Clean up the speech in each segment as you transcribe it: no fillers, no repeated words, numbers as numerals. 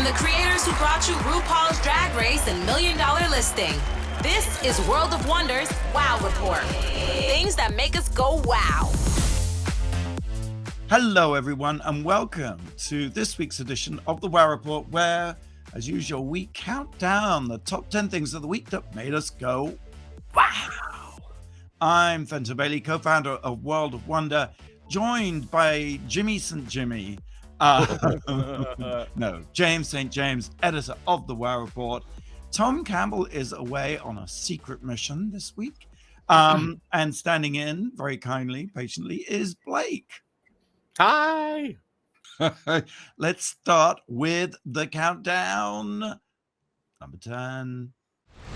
From the creators who brought you RuPaul's Drag Race and $1 Million Listing, this is World of Wonder's Wow Report. Things that make us go wow. Hello, everyone, and welcome to this week's edition of the Wow Report, where, as usual, we count down the top 10 things of the week that made us go wow. I'm Fenton Bailey, co-founder of World of Wonder, joined by Jimmy St. Jimmy. James St. James, editor of the Wow Report. Tom Campbell is away on a secret mission this week. And standing in very kindly, patiently, is Blake. Hi. Let's start with the countdown. Number 10.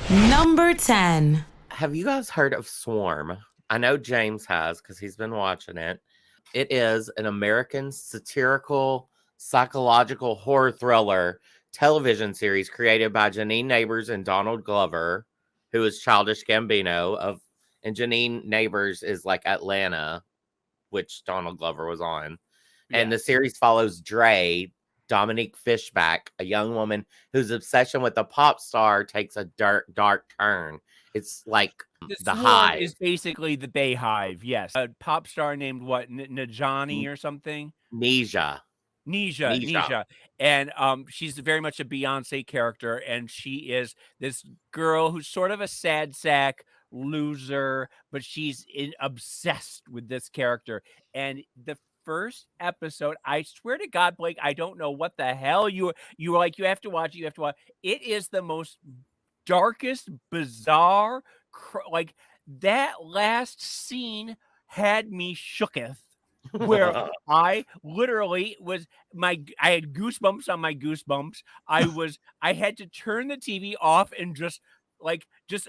Number 10. Have you guys heard of Swarm? I know James has because he's been watching it. It is an American satirical psychological horror thriller television series created by Janine Neighbors and Donald Glover, who is Childish Gambino and Janine Neighbors is like Atlanta, which Donald Glover was on. Yeah. And the series follows Dre, Dominique Fishback, a young woman whose obsession with a pop star takes a dark turn. It's like the Hive. Is basically the Bay Hive, yes. A pop star named what? Najani or something? Nisha. And she's very much a Beyonce character, and she is this girl who's sort of a sad sack loser, but she's obsessed with this character. And the first episode, I swear to God, Blake, I don't know what the hell you were like, you have to watch it. It is the most darkest, bizarre, like that last scene had me shooketh. Where I literally I had goosebumps on my goosebumps. I had to turn the TV off and just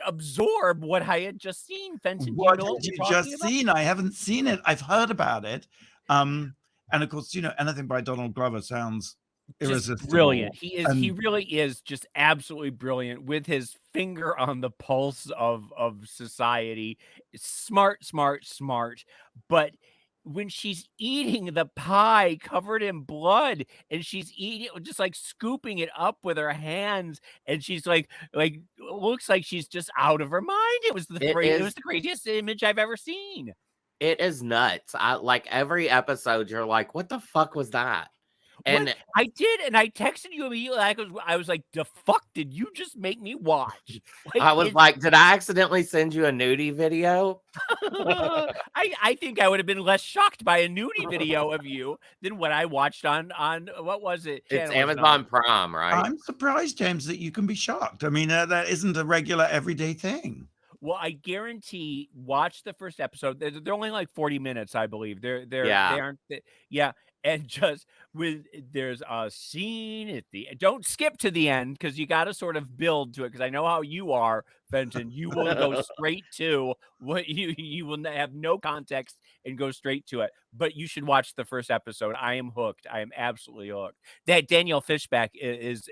absorb what I had just seen. Fenton, what did you just seen? I haven't seen it. I've heard about it. And of course, anything by Donald Glover sounds irresistible. Brilliant. He really is just absolutely brilliant with his finger on the pulse of society. Smart. But when she's eating the pie covered in blood and she's eating it, just like scooping it up with her hands, and she's like looks like she's just out of her mind. It was the craziest image I've ever seen. It is nuts. Every episode you're like, what the fuck was that? And I did, and I texted you immediately. I was like, the fuck did you just make me watch? I was like, did I accidentally send you a nudie video? I think I would have been less shocked by a nudie video of you than what I watched on what was it? It's Amazon Prime, right? I'm surprised, James, that you can be shocked. I mean, that isn't a regular everyday thing. Well, I guarantee, watch the first episode. They're only like 40 minutes, I believe. They aren't. And just there's a scene at the don't skip to the end because you got to sort of build to it. Because I know how you are, Fenton. You will go straight to what you will have no context and go straight to it. But you should watch the first episode. I am hooked. I am absolutely hooked. That Danielle Fishback is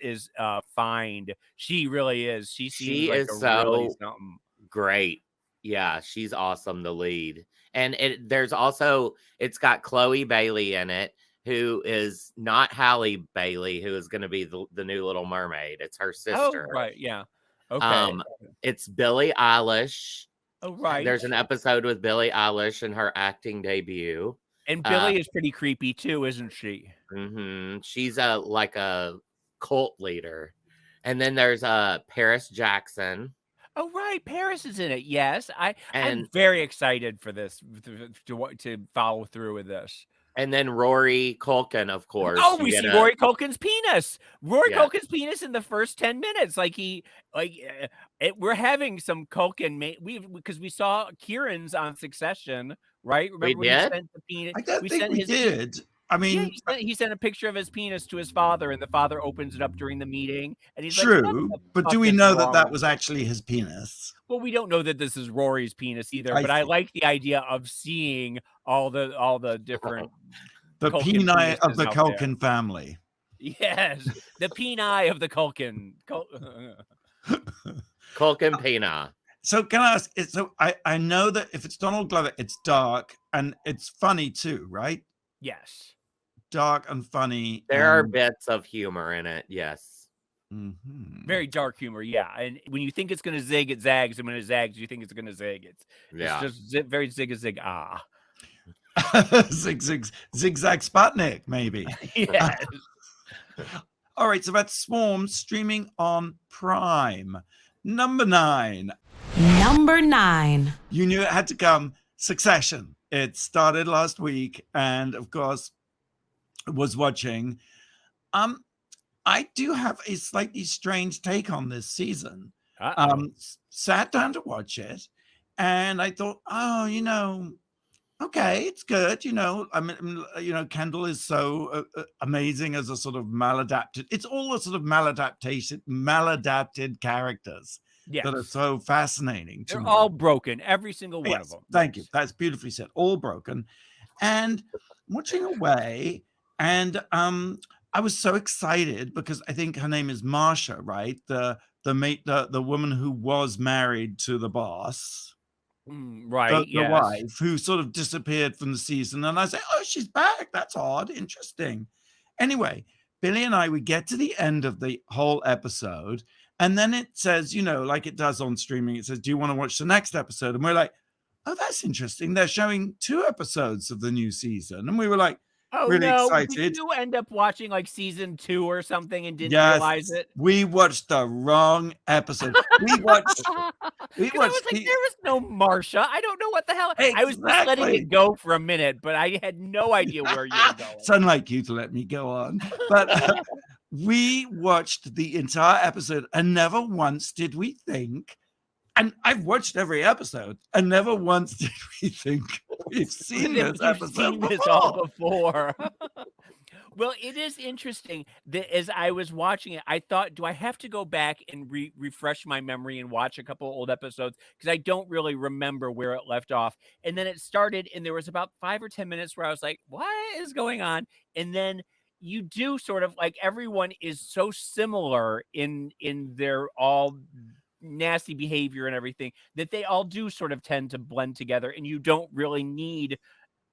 fine. She really is. She is so really something. Great. Yeah, she's awesome, the lead. And it's got Chloe Bailey in it, who is not Halle Bailey, who is going to be the new Little Mermaid. It's her sister. Oh, right, yeah. Okay. It's Billie Eilish. Oh, right. There's an episode with Billie Eilish in her acting debut. And Billie is pretty creepy too, isn't she? Mm-hmm. She's a cult leader. And then there's Paris Jackson. Oh, right. Paris is in it. Yes. I'm very excited for this to follow through with this. And then Rory Culkin, of course. Oh, we see Rory Culkin's penis. Culkin's penis in the first 10 minutes. We're having some Culkin. Because we saw Kieran's on Succession, right? Remember we did? I don't think we did. I mean, he sent a picture of his penis to his father, and the father opens it up during the meeting. And he's true, but do we know that was actually his penis? Well, we don't know that this is Rory's penis either. But I like the idea of seeing all the different peni of the Culkin family. Yes, the peni of the Culkin. Culkin peni. So can I ask? So I know that if it's Donald Glover, it's dark and it's funny too, right? Yes. dark and funny. There are bits of humor in it, yes. Mhm. Very dark humor, yeah. And when you think it's going to zig, it zags, and when it zags, you think it's going to zig. It's just very zig ah. Zigzag Sputnik, maybe. Yes. All right, so that's Swarm streaming on Prime. Number 9. Number 9. You knew it had to come. Succession. It started last week, and of course, was watching. I do have a slightly strange take on this season. Sat down to watch it, and I thought, oh, okay, it's good. I mean, Kendall is so amazing as a sort of maladapted. It's all a sort of maladapted characters that are so fascinating to me. They're all broken, every single one of them. Thank you. That's beautifully said. All broken. And watching away, and I was so excited because I think her name is Marsha, right? The woman who was married to the boss. Right, the wife who sort of disappeared from the season, and I say, oh, she's back. That's odd. Interesting. Anyway, Billy and we get to the end of the whole episode, and then it says, like it does on streaming, it says, do you want to watch the next episode? And we're like, oh, that's interesting. They're showing 2 episodes of the new season, and we were like, really excited. Did you end up watching like season 2 or something and didn't realize it? We watched the wrong episode. We watched. I was like, there was no Marsha. I don't know what the hell. Exactly. I was just letting it go for a minute, but I had no idea where you were going. It's unlike you to let me go on, but we watched the entire episode, and never once did we think. And I've watched every episode, and never once did we think we've seen this episode before. This all before. Well, it is interesting that as I was watching it, I thought, do I have to go back and refresh my memory and watch a couple old episodes? Because I don't really remember where it left off. And then it started, and there was about 5 or 10 minutes where I was like, what is going on? And then you do sort of like, everyone is so similar in their all nasty behavior and everything that they all do sort of tend to blend together, and you don't really need,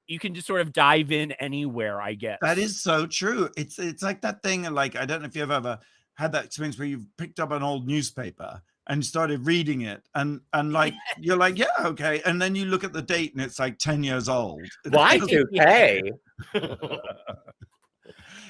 you can just sort of dive in anywhere, I guess. That is so true. It's like that thing, like, I don't know if you've ever had that experience where you've picked up an old newspaper and started reading it, and like you're like, yeah, okay, and then you look at the date and it's like 10 years old. Y2K.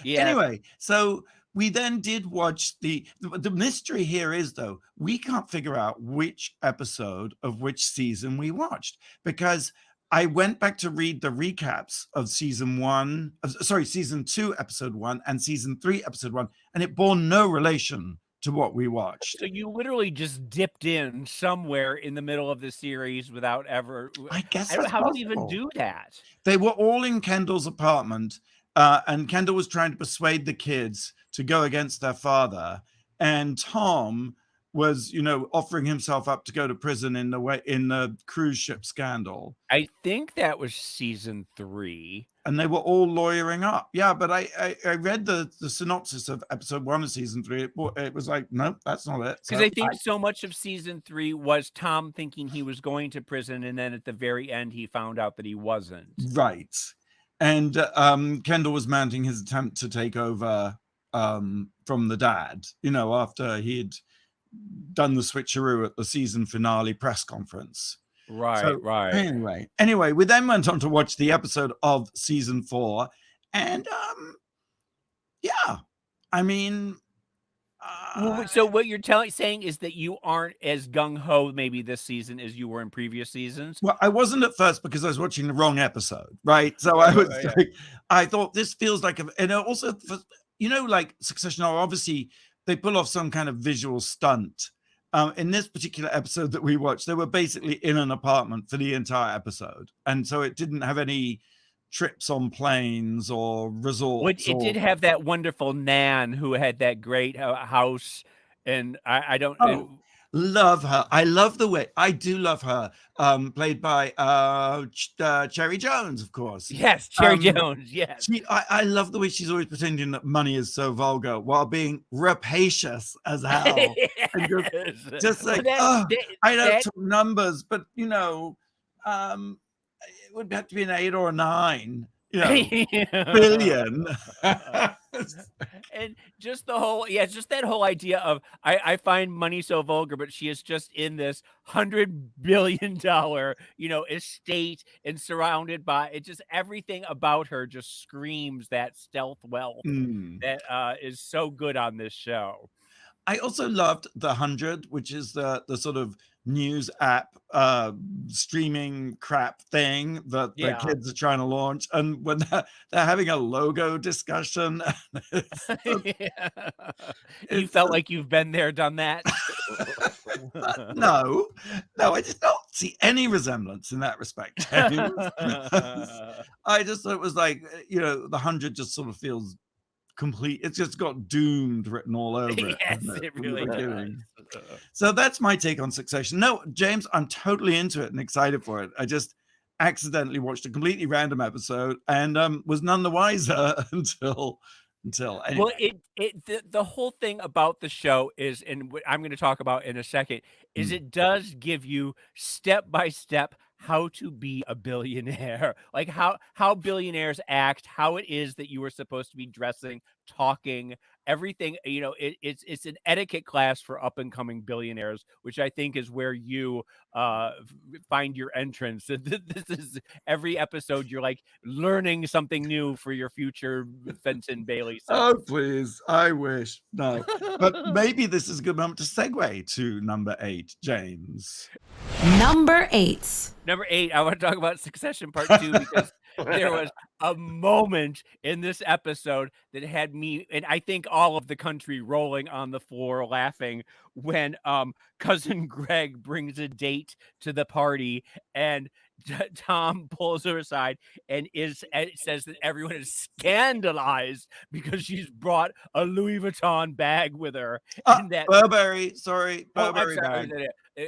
Yeah. Anyway, so we then did watch the mystery here is, though, we can't figure out which episode of which season we watched, because I went back to read the recaps of season 2, episode 1, and season 3, episode 1, and it bore no relation to what we watched. So you literally just dipped in somewhere in the middle of the series without ever. I guess how do you even do that? They were all in Kendall's apartment, and Kendall was trying to persuade the kids to go against their father, and Tom was, offering himself up to go to prison in the cruise ship scandal. I think that was season 3. And they were all lawyering up. Yeah, but I read the synopsis of episode 1 of season 3. It was like, nope, that's not it. Because I think so much of season 3 was Tom thinking he was going to prison, and then at the very end, he found out that he wasn't. Right. And Kendall was mounting his attempt to take over from the dad, after he had done the switcheroo at the season finale press conference. Right. Anyway, we then went on to watch the episode of season 4, and I mean, so what you're saying is that you aren't as gung-ho maybe this season as you were in previous seasons? Well, I wasn't at first because I was watching the wrong episode, right? So I was like, I thought this feels like and also, like Succession, obviously they pull off some kind of visual stunt. In this particular episode that we watched, they were basically in an apartment for the entire episode. And so it didn't have any trips on planes or resorts. It did have that wonderful Nan who had that great house. And I don't... Love her. I love the way. I do love her. Played by Cherry Jones, of course. Yes, Cherry Jones. Yes. I love the way she's always pretending that money is so vulgar while being rapacious as hell. And just like, I don't talk numbers, but it would have to be an 8 or a 9 billion. And just the whole, just that whole idea of I find money so vulgar, but she is just in this $100 billion, estate and surrounded by it. Just everything about her just screams that stealth wealth that is so good on this show. I also loved The 100, which is the sort of news app streaming crap thing that the kids are trying to launch. And when they're having a logo discussion, you felt like you've been there, done that. No, I did not see any resemblance in that respect, James. I just thought it was like, The 100 just sort of feels complete. It's just got doomed written all over it. Yes, it really does. So that's my take on Succession. No, James, I'm totally into it and excited for it. I just accidentally watched a completely random episode and was none the wiser until anyway. Well, the whole thing about the show is, and what I'm going to talk about in a second, is it does give you step by step how to be a billionaire, like how billionaires act, how it is that you are supposed to be dressing, talking, everything. It's an etiquette class for up and coming billionaires, which I think is where you find your entrance. This is every episode you're like learning something new for your future Fenton Bailey. Oh, please. I wish. No. But maybe this is a good moment to segue to number 8, James. Number 8. Number 8, I want to talk about Succession Part 2 because there was a moment in this episode that had me, and I think all of the country, rolling on the floor laughing when cousin Greg brings a date to the party and Tom pulls her aside and says that everyone is scandalized because she's brought a Louis Vuitton bag with her. And that Burberry, sorry, Burberry bag.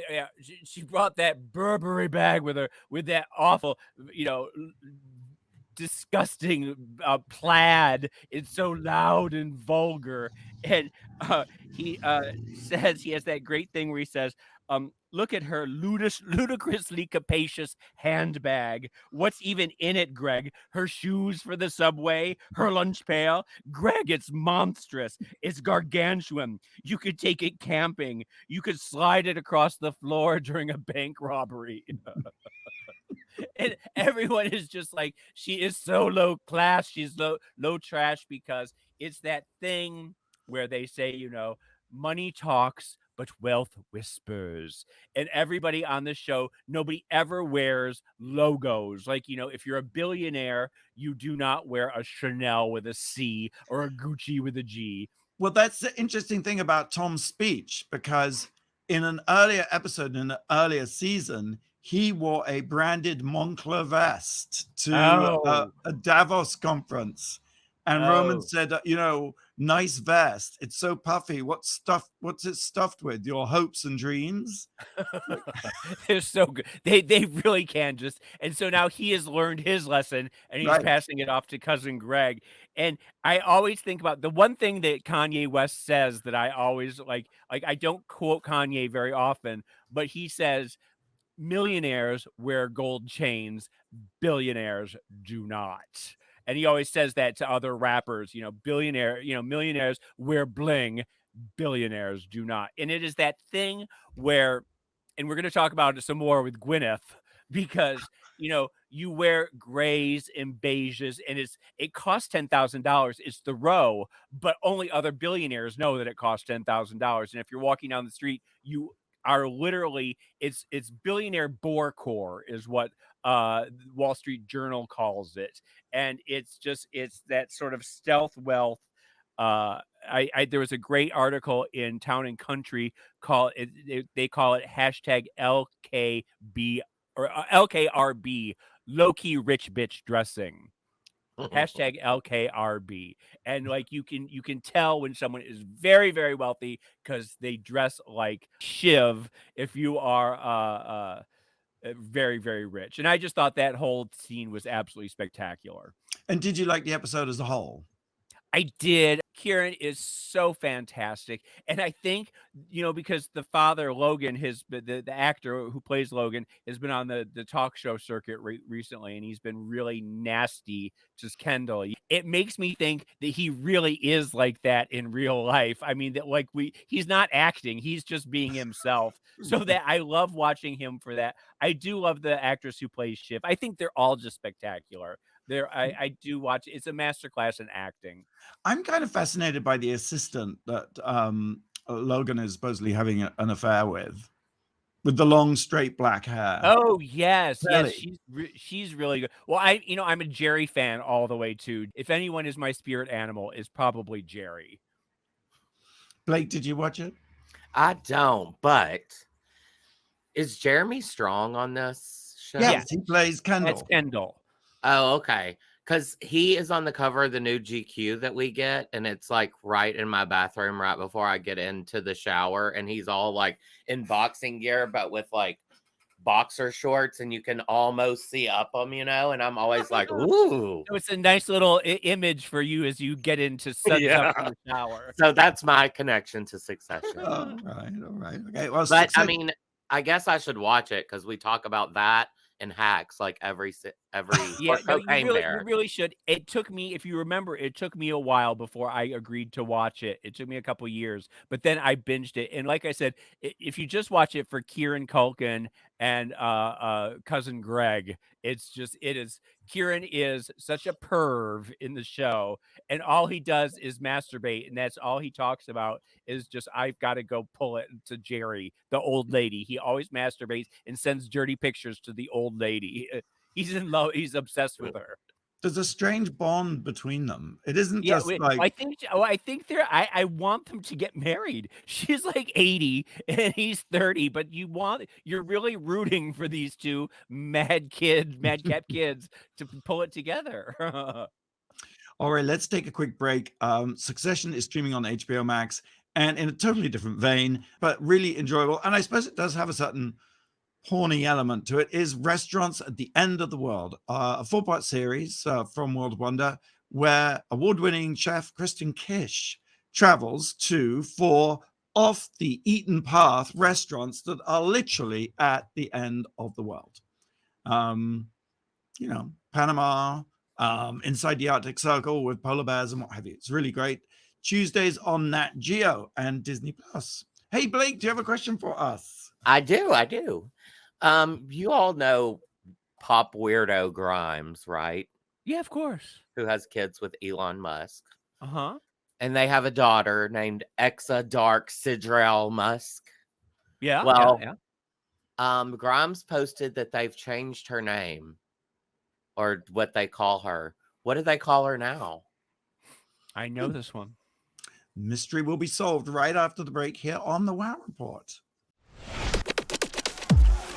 Yeah, she brought that Burberry bag with her, with that awful, disgusting plaid. It's so loud and vulgar. And he says, he has that great thing where he says, look at her ludicrously capacious handbag. What's even in it, Greg? Her shoes for the subway, her lunch pail. Greg, it's monstrous. It's gargantuan. You could take it camping. You could slide it across the floor during a bank robbery. And everyone is just like, she is so low class. She's low trash, because it's that thing where they say, money talks, but wealth whispers. And everybody on this show, nobody ever wears logos. Like, if you're a billionaire, you do not wear a Chanel with a C or a Gucci with a G. Well, that's the interesting thing about Tom's speech, because in an earlier episode, in an earlier season, he wore a branded Moncler vest to a Davos conference. And Roman said, nice vest. It's so puffy. What's it stuffed with? Your hopes and dreams? They're so good. They really can just. And so now he has learned his lesson and he's passing it off to cousin Greg. And I always think about the one thing that Kanye West says that I always like I don't quote Kanye very often, but he says, millionaires wear gold chains, billionaires do not. And he always says that to other rappers, millionaires wear bling, billionaires do not. And it is that thing where, and we're going to talk about it some more with Gwyneth, because, you wear grays and beiges and it costs $10,000. It's the row, but only other billionaires know that it costs $10,000. And if you're walking down the street, you are literally, it's billionaire borecore is what Wall Street Journal calls it. And it's that sort of stealth wealth. There was a great article in Town and Country called they call it hashtag LKB or LKRB, low-key rich bitch dressing. Hashtag LKRB. And like you can tell when someone is very, very wealthy because they dress like Shiv if you are very, very rich. And I just thought that whole scene was absolutely spectacular. And did you like the episode as a whole? I did. Kieran is so fantastic. And I think, because the father, Logan, the actor who plays Logan, has been on the talk show circuit recently, and he's been really nasty to Kendall. It makes me think that he really is like that in real life. I mean, that he's not acting, he's just being himself. So that I love watching him for that. I do love the actress who plays Shiv. I think they're all just spectacular. I do watch. It's a masterclass in acting. I'm kind of fascinated by the assistant that Logan is supposedly having an affair with the long, straight black hair. Oh yes, Really? yes, she's really good. Well, I'm a Jerry fan all the way too. If anyone is my spirit animal, it's probably Jerry. Blake, did you watch it? I don't, but is Jeremy Strong on this show? Yes, he plays Kendall. That's Kendall. Oh, okay. Because he is on the cover of the new GQ that we get, and it's like right in my bathroom right before I get into the shower, and he's all like in boxing gear, but with like boxer shorts, and you can almost see up them, and I'm always like, ooh. So it's a nice little image for you as you get into such up in the shower. So that's my connection to Succession. All right. Okay, well, But I mean, I guess I should watch it because we talk about that and Hacks like every Yeah, no, you Bear. really should. It took me, if you remember, it took me a while before I agreed to watch it. It took me a couple years, but then I binged it. And like I said, if you just watch it for Kieran Culkin and cousin Greg, Kieran is such a perv in the show, and all he does is masturbate, and that's all he talks about is just, I've got to go pull it to Jerry, the old lady. He always masturbates and sends dirty pictures to the old lady. He's in love. He's obsessed with her. There's a strange bond between them. It isn't just like I think I want them to get married. She's like 80 and he's 30, but you're really rooting for these two madcap kids to pull it together. All right, let's take a quick break. Succession is streaming on HBO Max, and in a totally different vein, but really enjoyable. And I suppose it does have a certain horny element to it, is Restaurants at the End of the World, a 4-part series from World of Wonder, where award-winning chef Kristen Kish travels to 4 off the eaten path restaurants that are literally at the end of the world. Panama, inside the Arctic Circle with polar bears and what have you. It's really great. Tuesdays on Nat Geo and Disney Plus. Hey, Blake, do you have a question for us? I do. You all know pop weirdo Grimes, right? Yeah, of course. Who has kids with Elon Musk. Uh-huh. And they have a daughter named Exa Dark Sidrell Musk. Yeah. Well, yeah. Grimes posted that they've changed her name, or what they call her. What do they call her now? I know this one. Mystery will be solved right after the break here on the Wow Report.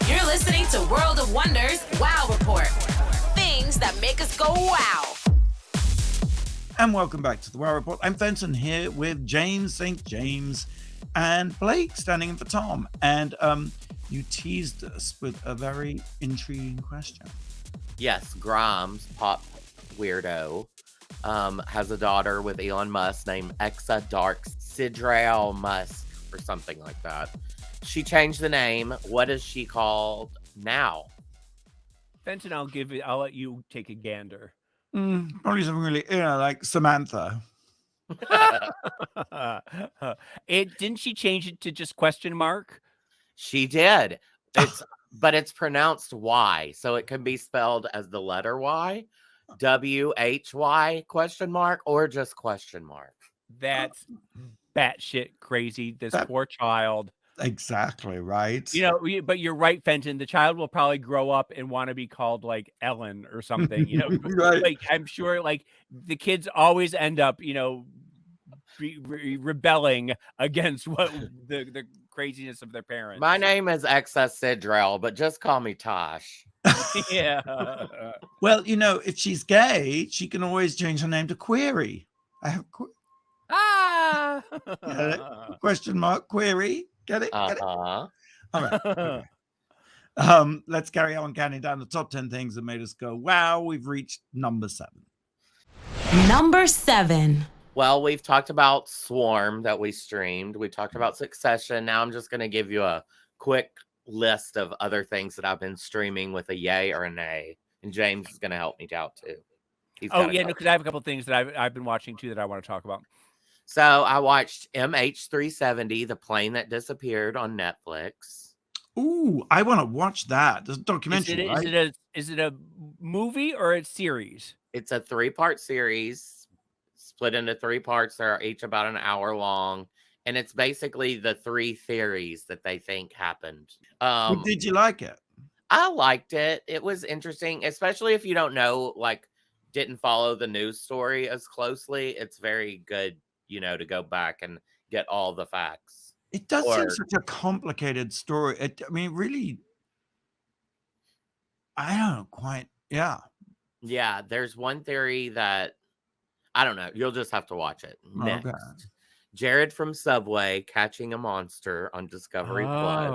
You're listening to World of Wonders Wow Report. Things that make us go wow. And welcome back to the Wow Report. I'm Fenton here with James St. James and Blake standing in for Tom. And you teased us with a very intriguing question. Yes, Grimes, pop weirdo, has a daughter with Elon Musk named Exa Dark Sidrell Musk or something like that. She changed the name. What is she called now? Fenton, I'll let you take a gander. Probably something really, like Samantha. Didn't she change it to just question mark? She did. But it's pronounced Y, so it can be spelled as the letter Y, WHY question mark, or just question mark. That's batshit crazy. This poor child. Exactly right. But you're right, Fenton. The child will probably grow up and want to be called like Ellen or something. Right. Like I'm sure, like the kids always end up, rebelling against what the craziness of their parents. My name is Exa Sidrell, but just call me Tosh. Yeah. Well, if she's gay, she can always change her name to Query. I have question mark Query. Get it? Get it? Uh-huh. All right. Let's carry on counting down the top 10 things that made us go, wow. We've reached number 7. Number 7. Well, we've talked about Swarm that we streamed. We talked about Succession. Now I'm just going to give you a quick list of other things that I've been streaming with a yay or a nay. And James is going to help me out too. Oh, yeah, no, because I have a couple things that I've been watching too that I want to talk about. So I watched MH370, The Plane That Disappeared on Netflix. Ooh, I want to watch that. There's a documentary, right? Is it a movie or a series? It's a 3-part series split into 3 parts. They're each about an hour long. And it's basically the 3 theories that they think happened. But did you like it? I liked it. It was interesting, especially if you don't know, like, didn't follow the news story as closely. It's very good, to go back and get all the facts. It does seem such a complicated story. Really, I don't quite, yeah. Yeah, there's one theory that, I don't know, you'll just have to watch it. Next. Okay. Jared from Subway catching a monster on Discovery Plus.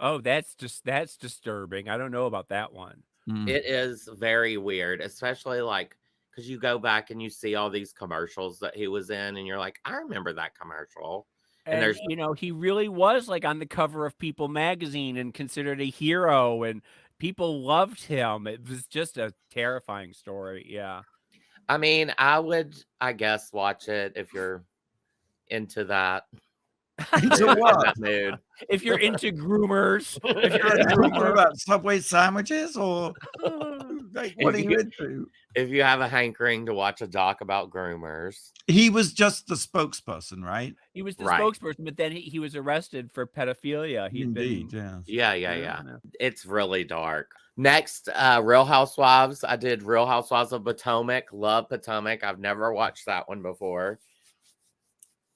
Oh, that's disturbing. I don't know about that one. It is very weird, especially because you go back and you see all these commercials that he was in, and you're like, I remember that commercial. And there's, he really was like on the cover of People magazine and considered a hero, and people loved him. It was just a terrifying story. Yeah. I mean, I would, I guess, watch it if you're into that. Into what? That mood. If you're into groomers, if you're a groomer about Subway sandwiches, or what are you into? If you have a hankering to watch a doc about groomers. He was just the spokesperson, right? He was the spokesperson, but then he was arrested for pedophilia. Indeed, yeah. It's really dark. Next, Real Housewives. I did Real Housewives of Potomac. Love Potomac. I've never watched that one before.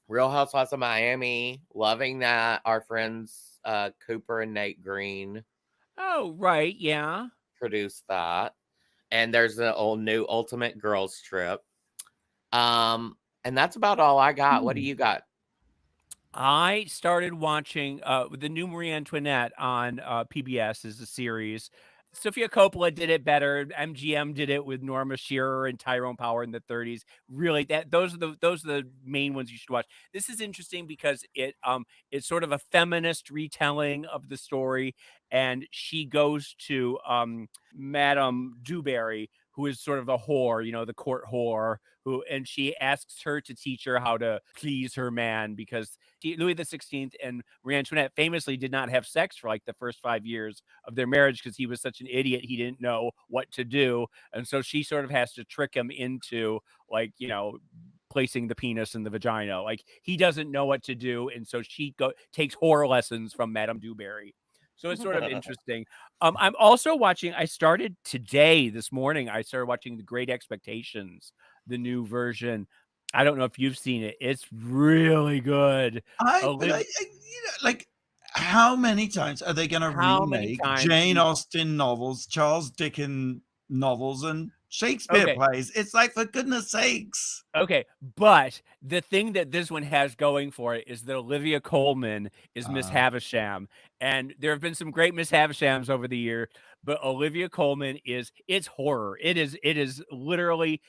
Real Housewives of Miami, loving that. Our friends Cooper and Nate Green. Oh, right, yeah. Produced that. And there's an old new Ultimate Girls Trip. And that's about all I got. What do you got? I started watching the new Marie Antoinette on PBS is a series. Sofia Coppola did it better. MGM did it with Norma Shearer and Tyrone Power in the 30s. Really, those are the main ones you should watch. This is interesting because it's sort of a feminist retelling of the story, and she goes to Madame Dewberry, who is sort of a whore, the court whore, and she asks her to teach her how to please her man, because Louis XVI and Marie Antoinette famously did not have sex for like the first 5 years of their marriage because he was such an idiot. He didn't know what to do. And so she sort of has to trick him into placing the penis in the vagina. Like he doesn't know what to do. And so she takes horror lessons from Madame Dewberry. So it's sort of interesting. I'm also watching, this morning, I started watching The Great Expectations, the new version. I don't know if you've seen it. It's really good. How many times are they going to remake Jane Austen novels, Charles Dickens novels, and Shakespeare plays? It's like, for goodness sakes. Okay, but the thing that this one has going for it is that Olivia Colman is Miss Havisham, and there have been some great Miss Havishams over the year, but Olivia Colman it's horror. It is literally,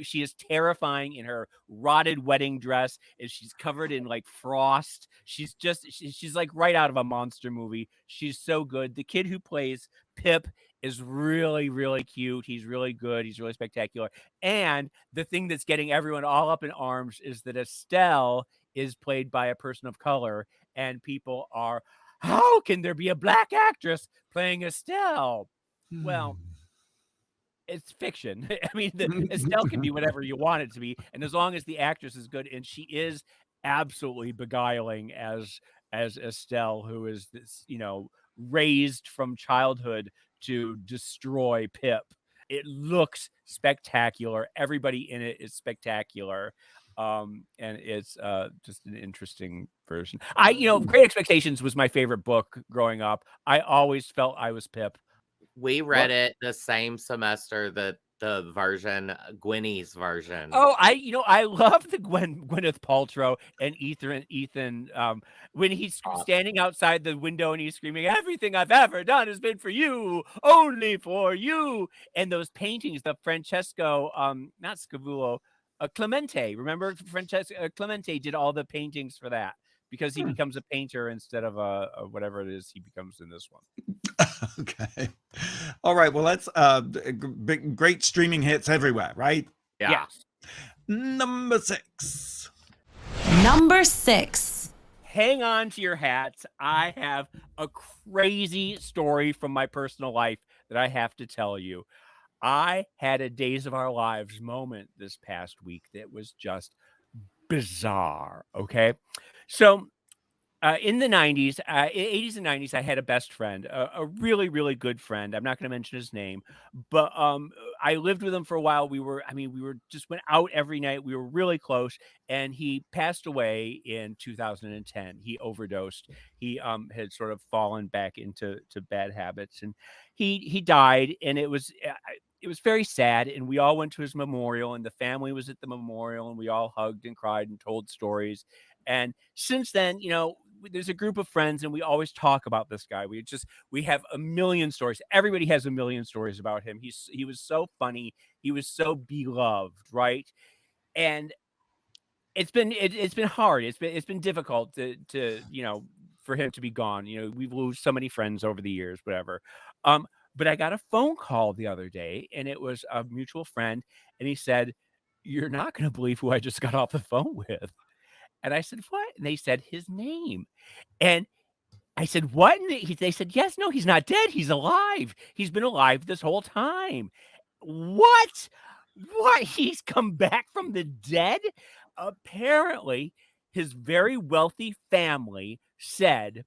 she is terrifying in her rotted wedding dress, and she's covered in like frost. She's like right out of a monster movie. She's so good. The kid who plays Pip is really, really cute. He's really good. He's really spectacular. And the thing that's getting everyone all up in arms is that Estelle is played by a person of color, and people are, how can there be a black actress playing Estelle? Well, it's fiction. I mean, Estelle can be whatever you want it to be, and as long as the actress is good, and she is absolutely beguiling as Estelle, who is this, raised from childhood to destroy Pip. It looks spectacular. Everybody in it is spectacular. And it's just an interesting version. Great Expectations was my favorite book growing up. I always felt I was Pip. We read it the same semester that the version, Gwyneth's version. Oh, I love the Gwyneth Paltrow and Ethan when he's standing outside the window and he's screaming, everything I've ever done has been for you, only for you. And those paintings, the Francesco, not Scavullo, Clemente. Remember, Francesca Clemente did all the paintings for that because he becomes a painter instead of a whatever it is he becomes in this one. Okay. All right. Well, that's great streaming hits everywhere, right? Yeah. Yes. Number 6. Number 6. Hang on to your hats. I have a crazy story from my personal life that I have to tell you. I had a Days of Our Lives moment this past week that was just bizarre. Okay. So in the 90s, 80s and 90s, I had a best friend, a really, really good friend. I'm not going to mention his name, but I lived with him for a while. We were just went out every night. We were really close, and he passed away in 2010. He overdosed. He had sort of fallen back into bad habits, and he died. And it was very sad. And we all went to his memorial, and the family was at the memorial, and we all hugged and cried and told stories. And since then, there's a group of friends, and we always talk about this guy. We have a million stories. Everybody has a million stories about him. He was so funny. He was so beloved, right? And it's been hard. It's been difficult to for him to be gone. We've lost so many friends over the years, whatever. But I got a phone call the other day, and it was a mutual friend, and he said, "You're not going to believe who I just got off the phone with." And I said, "What?" And they said his name. And I said, "What?" And they said, "Yes, no, he's not dead. He's alive. He's been alive this whole time." What? What? He's come back from the dead? Apparently, his very wealthy family said,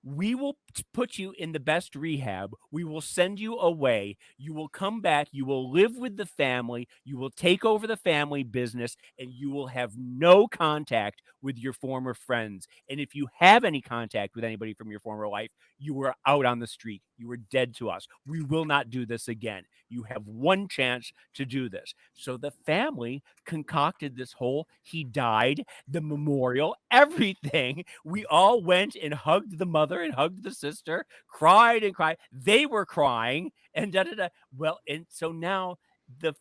"We will put you in the best rehab. We will send you away. You will come back. You will live with the family. You will take over the family business, and you will have no contact with your former friends. And if you have any contact with anybody from your former life, you were out on the street. You were dead to us. We will not do this again. You have one chance to do this." So the family concocted this whole, he died, the memorial, everything. We all went and hugged the mother and hugged the sister, cried and cried. They were crying and da-da-da. Well, and so now the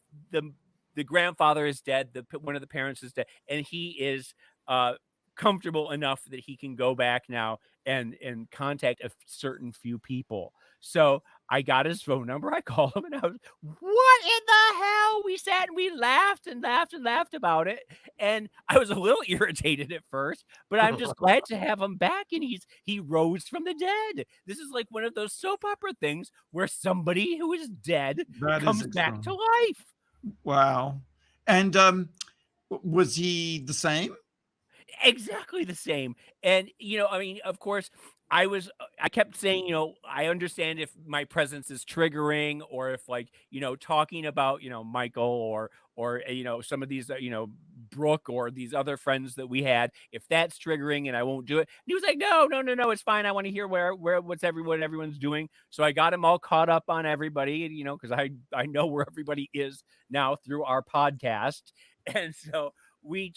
grandfather is dead. One of the parents is dead, and he is comfortable enough that he can go back now and contact a certain few people. So I got his phone number. I called him, and I was, "What in the hell?" We sat and we laughed and laughed and laughed about it. And I was a little irritated at first, but I'm just glad to have him back. And he rose from the dead. This is like one of those soap opera things where somebody who is dead comes back to life. Wow. And was he the same? Exactly the same. And, of course, I kept saying, I understand if my presence is triggering, or if, like, talking about, Michael or some of these, Brooke or these other friends that we had, if that's triggering and I won't do it. And he was like, "No, it's fine. I want to hear what everyone's doing." So I got him all caught up on everybody, because I know where everybody is now through our podcast. And so we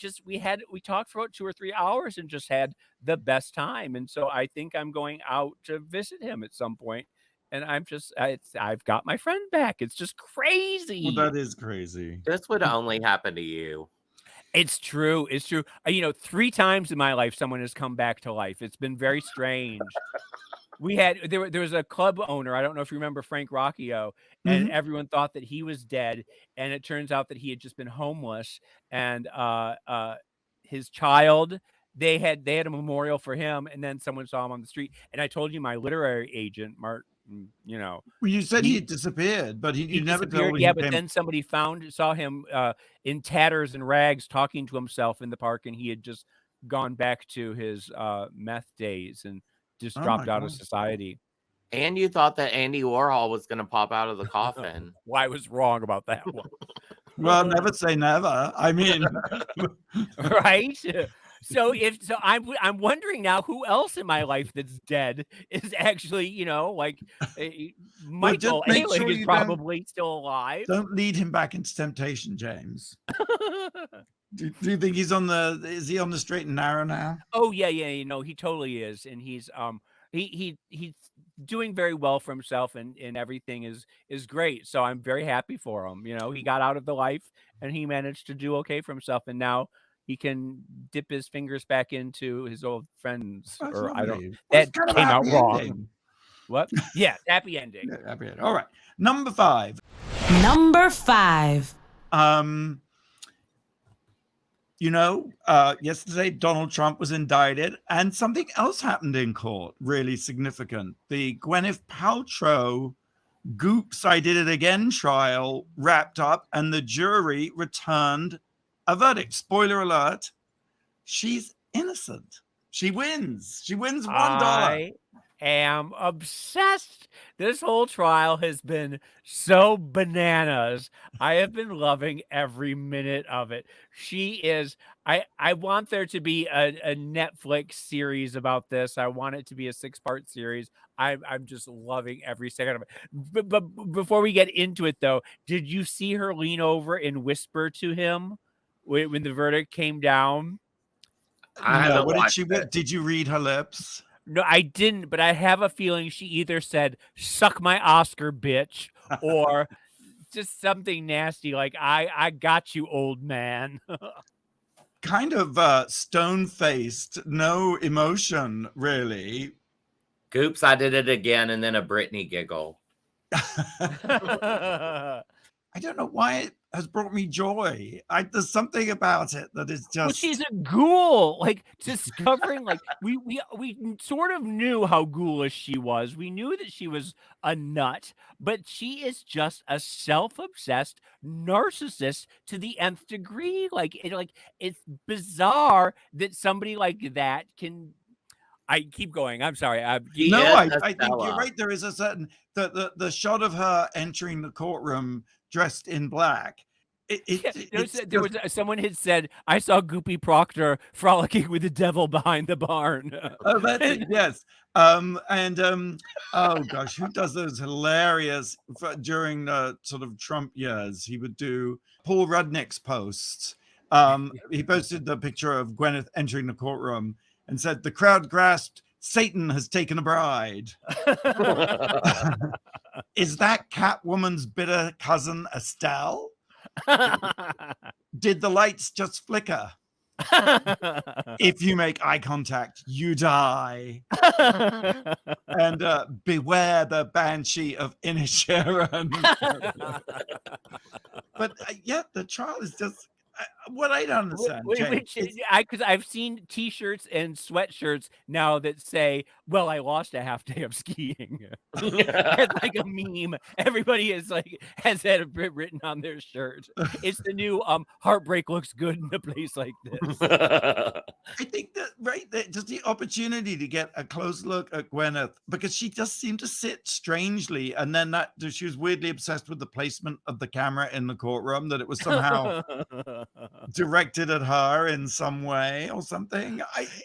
talked for about 2 or 3 hours and just had the best time. And so I think I'm going out to visit him at some point, and I've got my friend back. It's just crazy. Well, that is crazy. This would only happen to you. It's true. 3 times in my life someone has come back to life. It's been very strange. There was a club owner, I don't know if you remember Frank Rocchio, and everyone thought that he was dead, and it turns out that he had just been homeless. And his child, they had a memorial for him, and then someone saw him on the street. And I told you, my literary agent, Martin, Well, you said he had disappeared, but you never told me. Yeah, but then somebody saw him in tatters and rags talking to himself in the park, and he had just gone back to his meth days and just dropped out of society. And you thought that Andy Warhol was going to pop out of the coffin. Well, I was wrong about that one. Well, never say never. I mean, right? So I'm wondering now who else in my life that's dead is actually, Michael Ailing is probably still alive. Don't lead him back into temptation, James. Do you think is he on the straight and narrow now? Oh yeah, he totally is. And he's doing very well for himself, and everything is great. So I'm very happy for him. He got out of the life and he managed to do okay for himself, and now he can dip his fingers back into his old friends. That's Or I don't. lovely. Well, it's That kind of came out happy wrong. ending. What? Yeah, happy ending. Yeah, happy ending. All right. Number 5. Number 5. Yesterday Donald Trump was indicted, and something else happened in court, really significant. The Gwyneth Paltrow Goops I Did It Again trial wrapped up, and the jury returned a verdict. Spoiler alert, she's innocent. She wins. She wins $1. I am obsessed. This whole trial has been so bananas. I have been loving every minute of it. She is. I want there to be a Netflix series about this. I want it to be a 6-part series. I'm just loving every second of it. But before we get into it, though, did you see her lean over and whisper to him when the verdict came down? No, what did she? Did you read her lips? No, I didn't, but I have a feeling she either said, "Suck my Oscar, bitch," or just something nasty like, I got you, old man. Kind of stone-faced, no emotion, really. Goops, I did it again, and then a Britney giggle. I don't know why it has brought me joy. There's something about it that is just. Well, she's a ghoul. Like, discovering, like, we sort of knew how ghoulish she was. We knew that she was a nut, but she is just a self-obsessed narcissist to the nth degree. It's bizarre that somebody like that can. I keep going. I'm sorry. I think you're right. There is a certain the shot of her entering the courtroom dressed in black. Someone had said, "I saw Goopy Proctor frolicking with the devil behind the barn." Oh, that's it. Yes. Oh gosh, who does those hilarious during the sort of Trump years? He would do Paul Rudnick's posts. He posted the picture of Gwyneth entering the courtroom and said, "The crowd grasped, Satan has taken a bride." Is that Catwoman's bitter cousin Estelle? Did the lights just flicker? If you make eye contact, you die. And beware the banshee of Inisherin. But the trial is just what I don't understand. Because I've seen T-shirts and sweatshirts now that say, "Well, I lost a half day of skiing." It's like a meme. Everybody has had it written on their shirt. It's the new heartbreak looks good in a place like this. I think just the opportunity to get a close look at Gwyneth, because she just seemed to sit strangely, and then she was weirdly obsessed with the placement of the camera in the courtroom, that it was somehow directed at her in some way or something.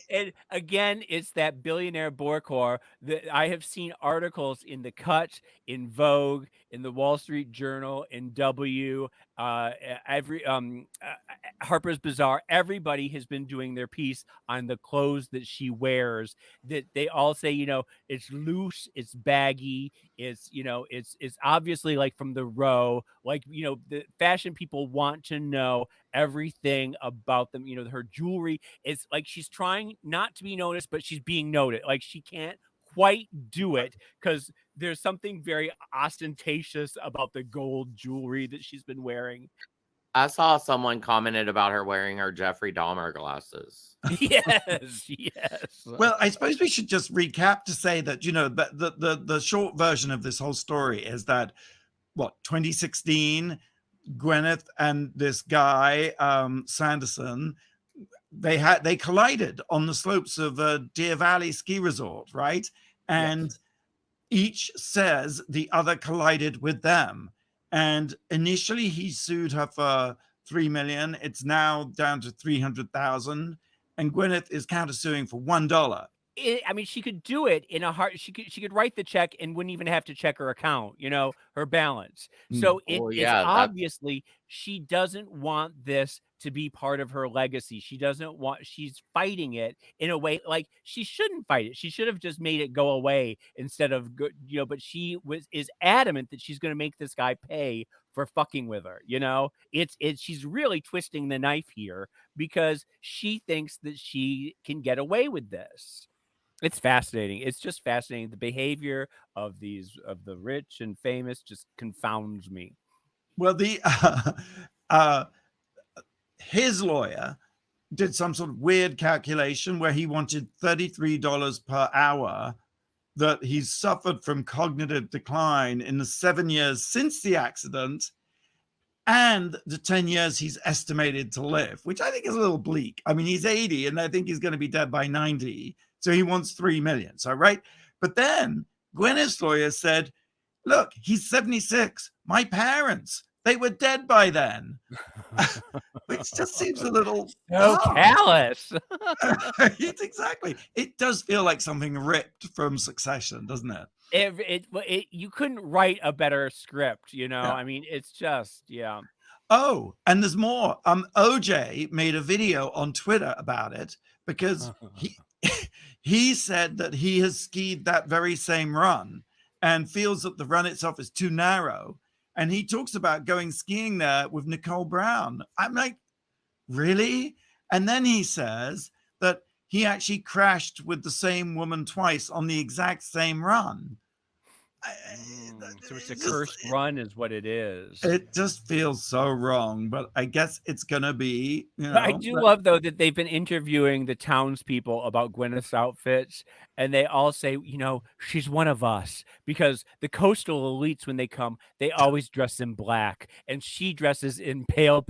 And again, it's that billionaire Borcor that I have seen articles in The Cut, in Vogue, in the Wall Street Journal, in W, Harper's Bazaar. Everybody has been doing their piece on the clothes that she wears, that they all say, it's loose, it's baggy, it's obviously like from the row, the fashion people want to know everything about them. Her jewelry is like, she's trying not to be noticed, but she's being noted. Like, she can't quite do it because there's something very ostentatious about the gold jewelry that she's been wearing. I saw someone commented about her wearing her Jeffrey Dahmer glasses. Yes. Well, I suppose we should just recap to say that, the short version of this whole story is that, 2016, Gwyneth and this guy, Sanderson, they collided on the slopes of a Deer Valley ski resort, right? And each says the other collided with them. And initially he sued her for $3 million. It's now down to $300,000. And Gwyneth is countersuing for $1. She could do it in a heart. She could write the check and wouldn't even have to check her account, her balance. So it's obviously she doesn't want this to be part of her legacy. She doesn't want, she's fighting it in a way like she shouldn't fight it. She should have just made it go away instead of but she is adamant that she's going to make this guy pay for fucking with her. She's really twisting the knife here because she thinks that she can get away with this. It's fascinating. It's just fascinating. The behavior of the rich and famous just confounds me. Well, his lawyer did some sort of weird calculation where he wanted $33 per hour that he's suffered from cognitive decline in the 7 years since the accident and the 10 years he's estimated to live, which I think is a little bleak. I mean, he's 80 and I think he's going to be dead by 90. So he wants $3 million. So, right. But then Gwyneth's lawyer said, look, he's 76. My parents, they were dead by then. Which just seems a little callous. It's exactly. It does feel like something ripped from Succession, doesn't it? You couldn't write a better script, Yeah. I mean, it's just, yeah. Oh, and there's more. OJ made a video on Twitter about it because he said that he has skied that very same run and feels that the run itself is too narrow. And he talks about going skiing there with Nicole Brown. I'm like, really? And then he says that he actually crashed with the same woman twice on the exact same run. So it's a cursed run is what it is. It just feels so wrong, but I guess it's going to be, I do love, though, that they've been interviewing the townspeople about Gwyneth's outfits, and they all say, she's one of us, because the coastal elites, when they come, they always dress in black, and she dresses in pale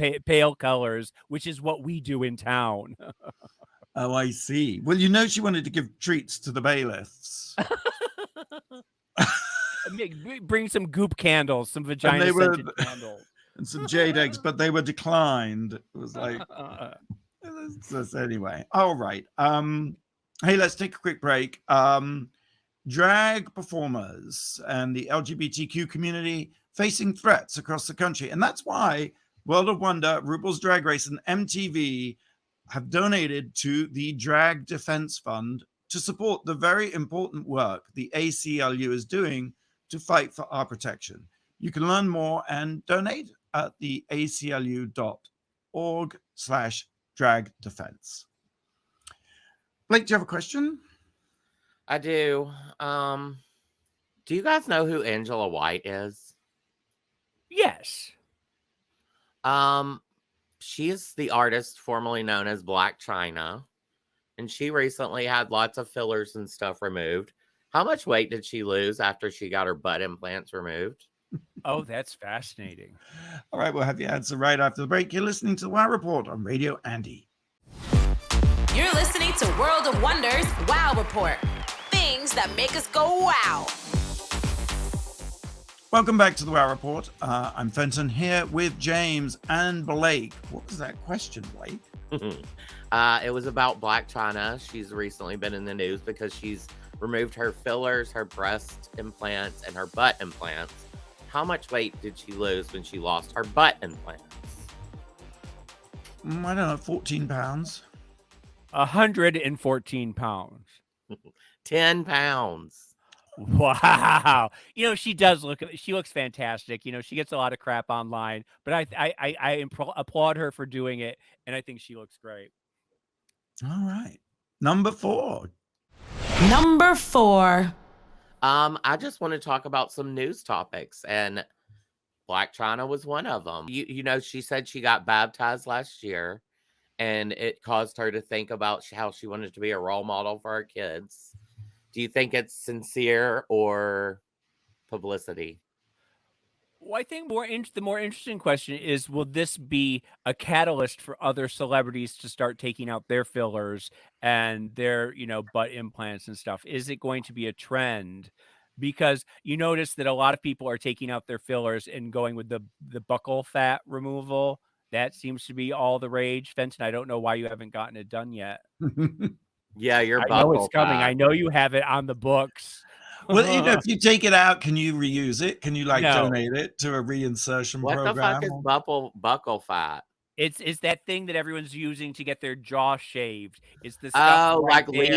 colors, which is what we do in town. Oh, I see. Well, she wanted to give treats to the bailiffs. Bring some goop candles, some vagina-scented candles. And some jade eggs, but they were declined. It was like... anyway. All right. Hey, let's take a quick break. Drag performers and the LGBTQ community facing threats across the country. And that's why World of Wonder, RuPaul's Drag Race, and MTV have donated to the Drag Defense Fund to support the very important work the ACLU is doing to fight for our protection. You can learn more and donate at the aclu.org/dragdefense. Blake, do you have a question? I do. Do you guys know who Angela White is? Yes. She is the artist formerly known as Black China, and she recently had lots of fillers and stuff removed. How much weight did she lose after she got her butt implants removed? Oh, that's fascinating. All right, we'll have your answer right after the break. You're listening to the Wow Report on Radio Andy. You're listening to World of Wonders Wow Report. Things that make us go wow. Welcome back to the Wow Report. I'm Fenton here with James and Blake. What was that question, Blake? It was about Black China. She's recently been in the news because she's removed her fillers, her breast implants, and her butt implants. How much weight did she lose when she lost her butt implants? I don't know, 14 pounds. 114 pounds. 10 pounds. Wow. She looks fantastic. She gets a lot of crap online, but I applaud her for doing it, and I think she looks great. All right. Number 4. Number 4. I just want to talk about some news topics, and Black China was one of them. She said she got baptized last year, and it caused her to think about how she wanted to be a role model for her kids. Do you think it's sincere or publicity? Well, I think the more interesting question is, will this be a catalyst for other celebrities to start taking out their fillers and their, butt implants and stuff? Is it going to be a trend? Because you notice that a lot of people are taking out their fillers and going with the buccal fat removal. That seems to be all the rage. Fenton, I don't know why you haven't gotten it done yet. Yeah, your buccal I know it's coming. fat. I know you have it on the books. Well, if you take it out, can you reuse it? Can you No. donate it to a reinsertion What program? the fuck is buccal fat? It's that thing that everyone's using to get their jaw shaved. It's the stuff Oh, right like there.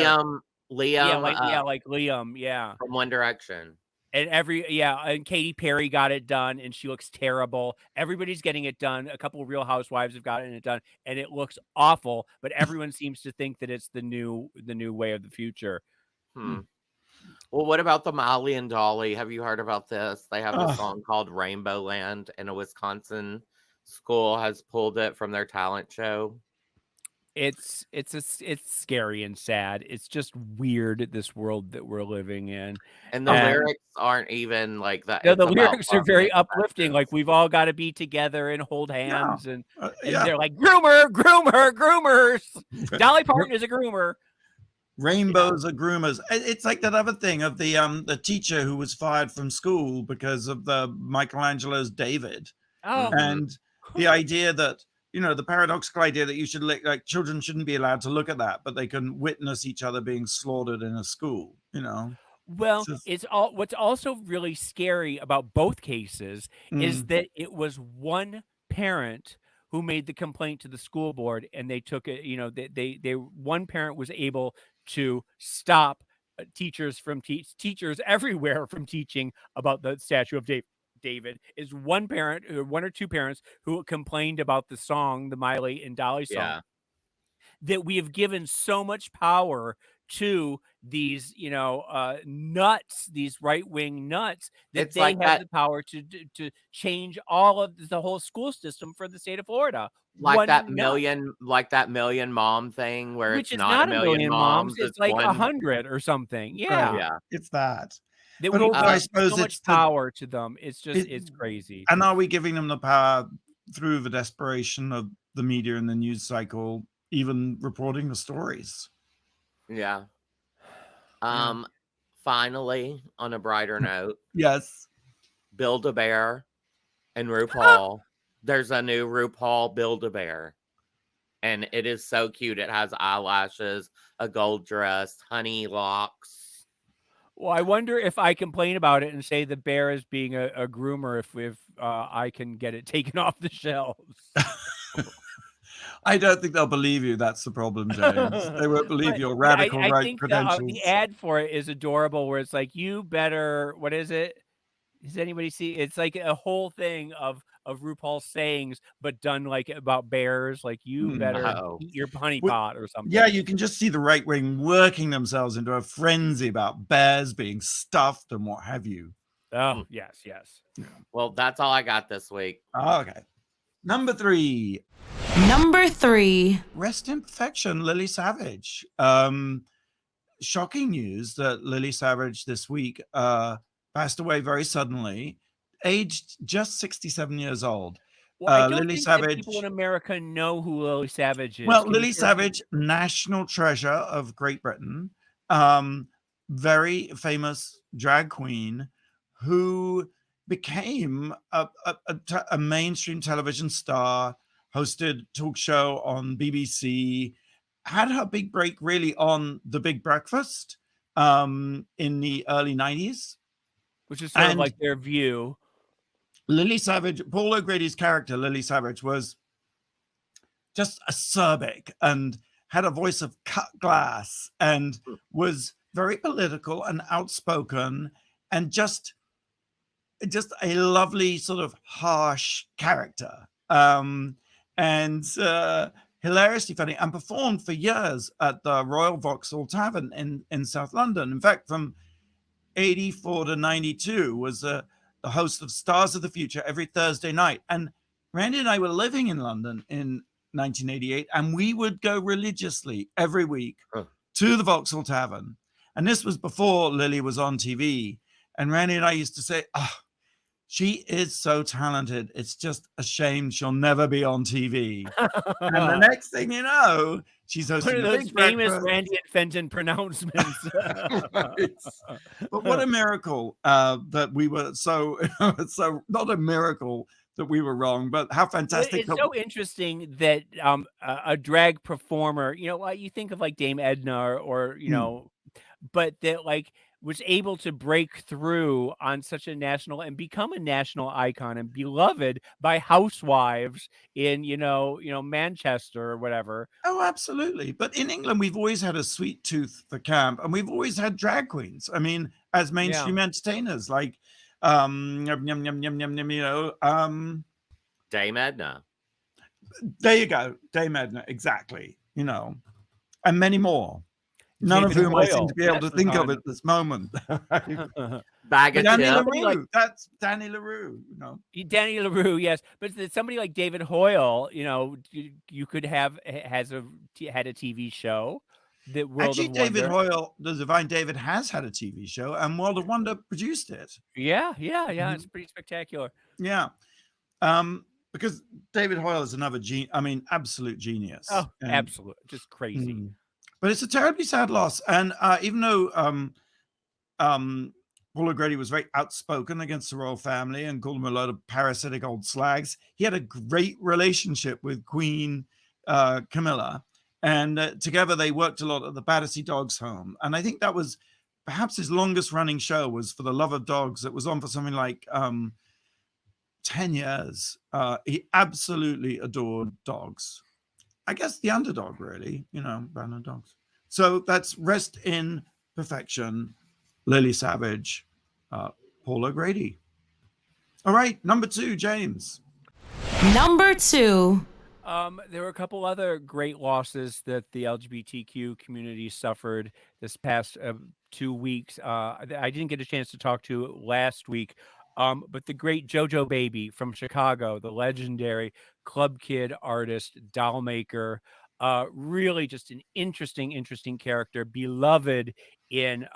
Liam, Like Liam, yeah. from One Direction. And and Katy Perry got it done, and she looks terrible. Everybody's getting it done. A couple of Real Housewives have gotten it done, and it looks awful. But everyone seems to think that it's the new way of the future. Well, what about the Molly and Dolly? Have you heard about this? They have a song called Rainbow Land, and a Wisconsin school has pulled it from their talent show. It's scary and sad. It's just weird, this world that we're living in. And the lyrics aren't even like that. No, the lyrics are very uplifting. Like, we've all got to be together and hold hands, and they're like, groomers. Dolly Parton is a groomer. Rainbows are groomers. It's like that other thing of the teacher who was fired from school because of the Michelangelo's David. And the idea that, the paradoxical idea that you should like children shouldn't be allowed to look at that, but they can witness each other being slaughtered in a school, Well, what's also really scary about both cases is that it was one parent who made the complaint to the school board, and they took it, they one parent was able to stop teachers everywhere from teaching about the statue of David. Is one parent or one or two parents who complained about the song, the Miley and Dolly song, that we have given so much power to these, nuts, these right-wing nuts, that they have the power to change all of the whole school system for the state of Florida. Like that million mom thing where Which it's is not a million moms. It's like 100 or something. Yeah. Yeah. It's that. That But we also, I give suppose so much power to them. It's just it's crazy. And are we giving them the power through the desperation of the media and the news cycle, even reporting the stories? Yeah. Finally, on a brighter note, yes, Build-A-Bear and RuPaul. There's a new RuPaul Build-A-Bear, and it is so cute. It has eyelashes, a gold dress, honey locks. Well, I wonder if I complain about it and say the bear is being a groomer, if I can get it taken off the shelves. I don't think they'll believe you. That's the problem, James. They won't believe your radical I think credentials. The ad for it is adorable, where it's like, you better, what is it? Does anybody see? It's like a whole thing of RuPaul's sayings, but done like about bears. Like, you better eat your honey pot or something. Yeah, you can just see the right wing working themselves into a frenzy about bears being stuffed and what have you. Oh, yes. Well, that's all I got this week. Okay. Number 3. Rest in perfection, Lily Savage. Shocking news that Lily Savage this week passed away very suddenly, aged just 67 years old. Well, I don't Lily think Savage, that people in America know who Lily Savage is. Well, Lily Savage, national treasure of Great Britain, very famous drag queen who became a mainstream television star, hosted talk show on BBC, had her big break really on The Big Breakfast in the early 90s. Which is sort of like their view. Lily Savage, Paul O'Grady's character, Lily Savage, was just acerbic and had a voice of cut glass and was very political and outspoken and just a lovely sort of harsh character. And hilariously funny, and performed for years at the Royal Vauxhall Tavern in South London. In fact, from 84 to 92 was the host of Stars of the Future every Thursday night. And Randy and I were living in London in 1988, and we would go religiously every week to the Vauxhall Tavern. And this was before Lily was on TV. And Randy and I used to say, she is so talented. It's just a shame she'll never be on TV. And the next thing you know, she's hosting one of those famous Randy and Fenton pronouncements. Right. But what a miracle that we were so not a miracle that we were wrong, but how fantastic. It's so interesting that a drag performer, you think of like Dame Edna or but that like was able to break through on such a national and become a national icon and beloved by housewives in, Manchester or whatever. Oh, absolutely. But in England, we've always had a sweet tooth for camp, and we've always had drag queens. I mean, as mainstream entertainers, like, yum, yum, yum, yum, yum, yum, Dame Edna. there you go, Dame Edna, exactly. And many more. None David of whom I seem Hoyle, to be able to that's think of on. at this moment. Bag of Danny chips. LaRue. That's Danny LaRue. Danny LaRue, yes, but somebody like David Hoyle, you could have had a TV show, The World Actually, of David Wonder. Hoyle, the Divine David, has had a TV show, and World of Wonder produced it. Yeah, it's pretty spectacular. Yeah. Because David Hoyle is another absolute genius. Oh, absolutely, just crazy. But it's a terribly sad loss. And even though Paul O'Grady was very outspoken against the royal family and called them a lot of parasitic old slags, he had a great relationship with Queen Camilla. And together they worked a lot at the Battersea Dogs Home. And I think that was perhaps his longest running show, was For the Love of Dogs. It was on for something like 10 years. He absolutely adored dogs. I guess the underdog, really, Brandon Dogs. So that's Rest in Perfection, Lily Savage, Paul O'Grady. All right, number 2, James. Number 2. There were a couple other great losses that the LGBTQ community suffered this past 2 weeks. I didn't get a chance to talk to last week. But the great Jojo Baby from Chicago, the legendary club kid artist, doll maker, really just an interesting character, beloved in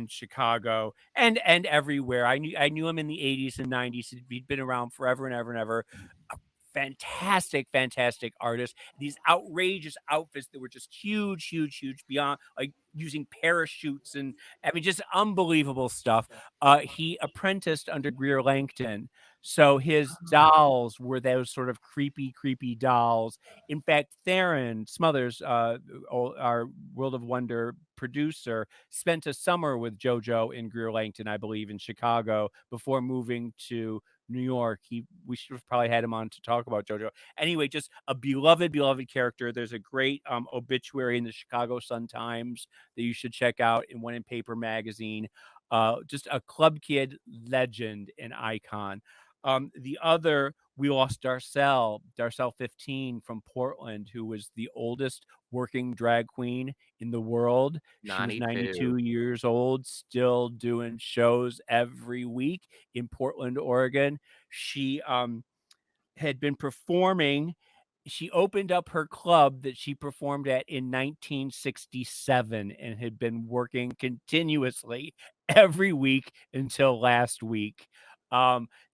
Chicago and everywhere. I knew him in the 80s and 90s. He'd been around forever and ever. Fantastic artist. These outrageous outfits that were just huge beyond, like using parachutes and just unbelievable stuff. He apprenticed under Greer Langton, so his dolls were those sort of creepy dolls. In fact, Theron Smothers, our World of Wonder producer, spent a summer with Jojo in Greer Langton, I believe, in Chicago, before moving to New York. We should have probably had him on to talk about Jojo. Anyway, just a beloved character. There's a great obituary in the Chicago Sun-Times that you should check out, and one in Paper Magazine. Just a club kid legend and icon. The other, we lost Darcelle 15 from Portland, who was the oldest working drag queen in the world. She was 92 years old, still doing shows every week in Portland, Oregon. She had been performing. She opened up her club that she performed at in 1967 and had been working continuously every week until last week.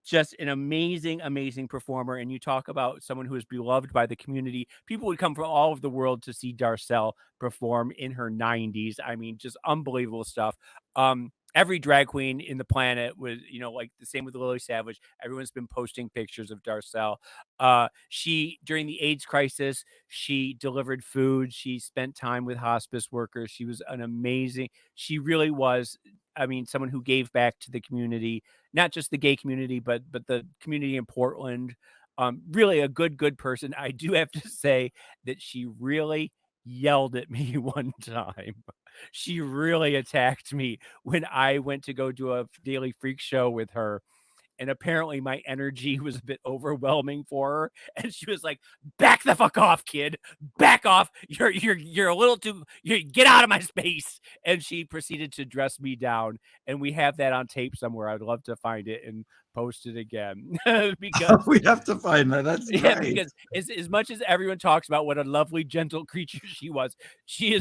Just an amazing performer. And you talk about someone who is beloved by the community. People would come from all over the world to see Darcelle perform in her 90s. Just unbelievable stuff. Every drag queen in the planet was, like the same with Lily Savage. Everyone's been posting pictures of Darcelle. She, during the AIDS crisis, she delivered food. She spent time with hospice workers. She was she really was, someone who gave back to the community, not just the gay community, but the community in Portland. Really a good person. I do have to say that she really yelled at me one time. She really attacked me when I went to go do a Daily Freak show with her. And apparently my energy was a bit overwhelming for her. And she was like, "Back the fuck off, kid. Back off. You're a little too, get out of my space." And she proceeded to dress me down. And we have that on tape somewhere. I'd love to find it and post it again. Because we have to find that. That's great. Because as much as everyone talks about what a lovely, gentle creature she was she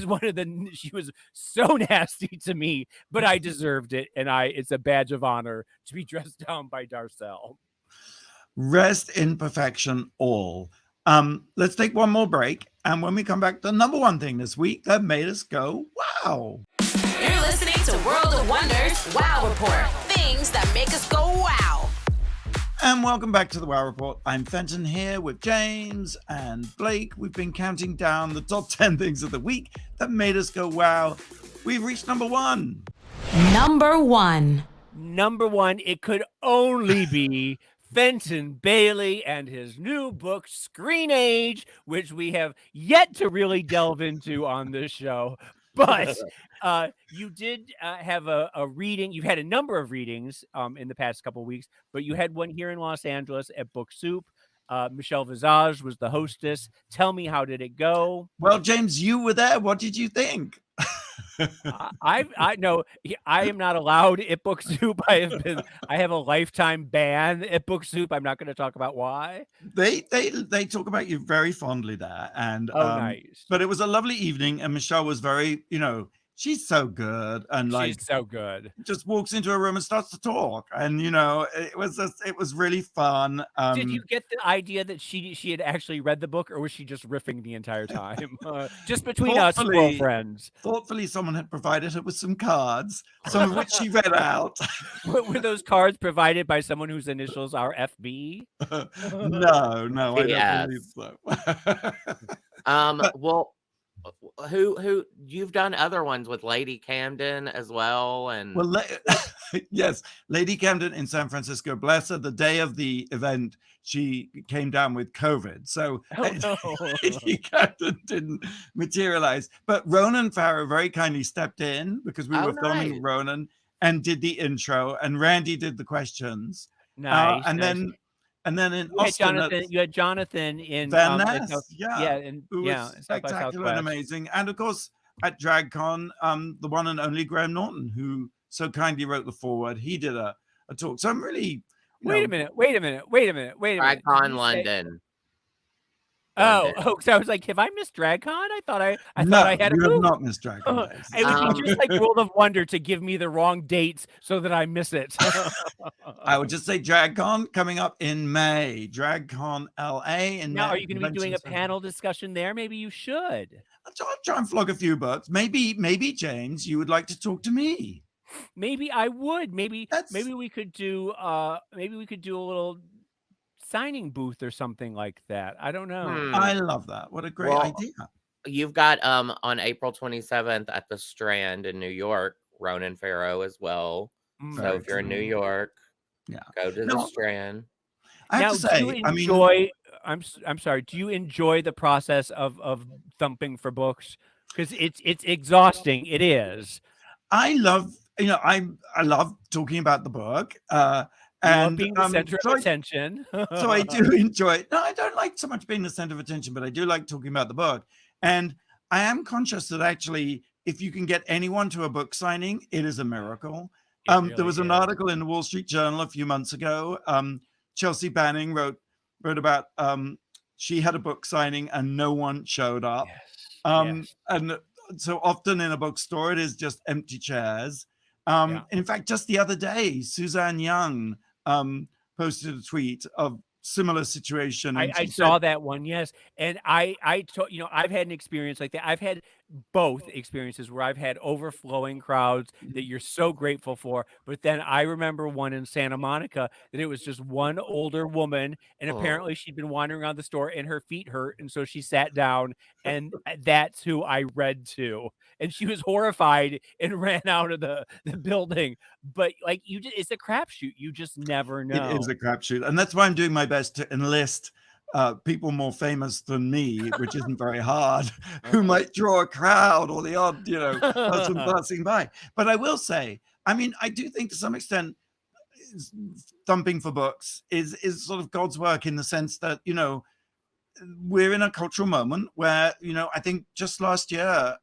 was so nasty to me, but I deserved it. And it's a badge of honor to be dressed down by Darcelle. Rest in perfection, all. Let's take one more break. And when we come back, the number one thing this week that made us go, wow. You're listening to World of Wonders Wow Report. Things that make us go wow. And welcome back to the Wow Report. I'm Fenton here with James and Blake. We've been counting down the top 10 things of the week that made us go wow. We've reached number 1. Number 1. Number 1, it could only be Fenton Bailey and his new book, Screenage, which we have yet to really delve into on this show. But you did have a reading. You've had a number of readings in the past couple of weeks, but you had one here in Los Angeles at Book Soup. Michelle Visage was the hostess. Tell me, how did it go? Well, James, you were there. What did you think? I know I am not allowed at Book Soup. I have a lifetime ban at Book Soup. I'm not going to talk about why. They talk about you very fondly there, and nice. But it was a lovely evening, and Michelle was very, she's so good, and She's so good. just walks into a room and starts to talk, and it was really fun. Did you get the idea that she had actually read the book, or was she just riffing the entire time? Just between us girlfriends. Thoughtfully, someone had provided her with some cards, some of which she read out. Were those cards provided by someone whose initials are FB? No, I don't believe so. Well, who you've done other ones with Lady Camden as well, and yes, Lady Camden in San Francisco. Bless her. The day of the event, she came down with COVID, so Lady Camden didn't materialize. But Ronan Farrow very kindly stepped in because we were filming Ronan and did the intro, and Randy did the questions. Nice. And then in Austin, you had Jonathan in Van Ness, who was spectacular and amazing. And of course, at DragCon, the one and only Graham Norton, who so kindly wrote the foreword, he did a talk. So I'm really Wait a minute. DragCon London. So I was like, have I missed DragCon? I thought I had you have not missed DragCon. It would be just like World of Wonder to give me the wrong dates so that I miss it. I would just say DragCon coming up in May. DragCon LA. Now, are you going to be doing a panel discussion there? Maybe you should. I'll try and flog a few books. Maybe James, you would like to talk to me. Maybe I would. Maybe we could do a little signing booth or something like that. I don't know. I love that. What a great idea. You've got on April 27th at the Strand in New York, Ronan Farrow as well. So if you're in New York, go to the Strand. I have to say, I'm sorry. Do you enjoy the process of thumping for books? Because it's exhausting. It is. I love talking about the book. And being the center of attention. So I do enjoy it. No, I don't like so much being the center of attention, but I do like talking about the book. And I am conscious that actually, if you can get anyone to a book signing, it is a miracle. There was an article in the Wall Street Journal a few months ago. Chelsea Banning wrote about she had a book signing and no one showed up. And so often in a bookstore, it is just empty chairs. In fact, just the other day, Suzanne Young posted a tweet of similar situation. I saw that one, yes. And I've had an experience like that. I've had both experiences where I've had overflowing crowds that you're so grateful for. But then I remember one in Santa Monica that it was just one older woman, and apparently she'd been wandering around the store and her feet hurt, and so she sat down, and that's who I read to. And she was horrified and ran out of the building. But like it's a crapshoot. You just never know. It is a crapshoot, and that's why I'm doing my best to enlist people more famous than me, which isn't very hard, who might draw a crowd or the odd, person passing by. But I will say, I do think to some extent, thumping for books is sort of God's work in the sense that, we're in a cultural moment where, I think just last year,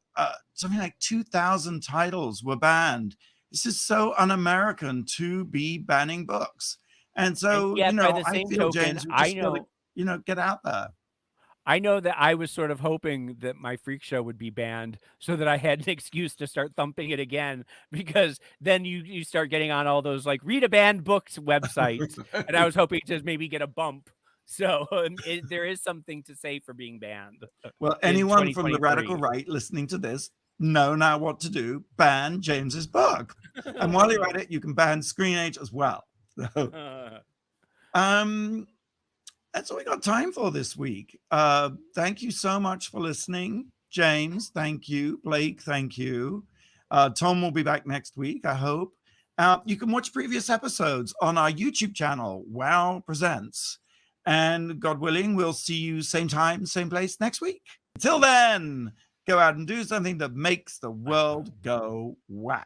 something like 2,000 titles were banned. This is so un-American to be banning books. And so, by the same token, I know. Get out there. I know that I was sort of hoping that my freak show would be banned so that I had an excuse to start thumping it again, because then you start getting on all those like read a banned books websites. And I was hoping to maybe get a bump. So there is something to say for being banned. Well, anyone from the radical right listening to this know now what to do. Ban James's book. And while you're at it, you can ban Screenage as well. So, that's all we got time for this week. Thank you so much for listening. James, thank you. Blake, thank you. Tom will be back next week, I hope. You can watch previous episodes on our YouTube channel, Wow Presents. And God willing, we'll see you same time, same place next week. Until then, go out and do something that makes the world go wow.